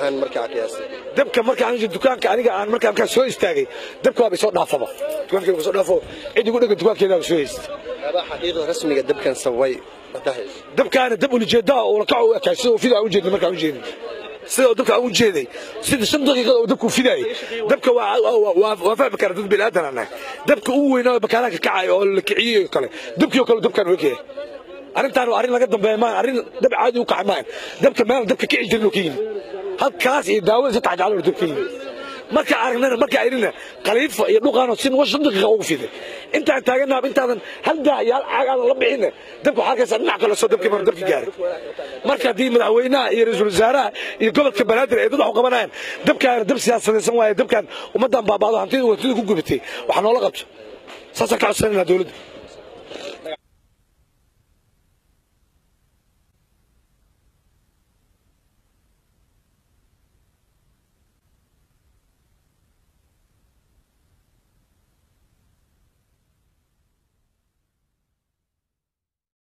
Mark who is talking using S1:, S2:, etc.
S1: ahaan markaa qiyaasay
S2: dabka markaan dukaanka aniga aan markaan soo istaagay dabka waa soo dhaafaba dukaanka waa soo dhaafo cid ugu dhagan dukaankeeda soo heystay
S1: haba xaqiiqada rasmiga dabkan sabay wadahay
S2: dabkaana dab ujeedaa oo la kaco kaasoo fidaa u jeeday markaan u jeeday sida dabka u jeeday sida 5 daqiiqo oo dabku fiday dabka waa fahmi kara dad bilaadan dabka uu weynaa bakaaraanka kacay oo la kiciyo kale dabkiyo kale dabkan weekay arintan waa arin laga dambeeyay ma arin dab caadi u kacmaan dabka meel dabka kici jirno kiin halkaas iyo daawada si taxjaalo dabkiin marka aragnana marka ayirina qaliifa iyo dhuqaano sin wax 5 daqiiqo ugu fiday inta taaganaab intaadan hal daayaal caagada la bixin dabku halkaas dhinac kale soo dabkii mar dabki gaaray marka dii madaxweynaha iyo ra'iisul wasaaraha iyo gobolka banaadir ay dad wax qabanayaan dabkaan dab siyaasadeedsan waaye dabkaan ummadan baabaado hantida wadada ku gubatay waxa noola qabto saasa ka codsanayna dawladda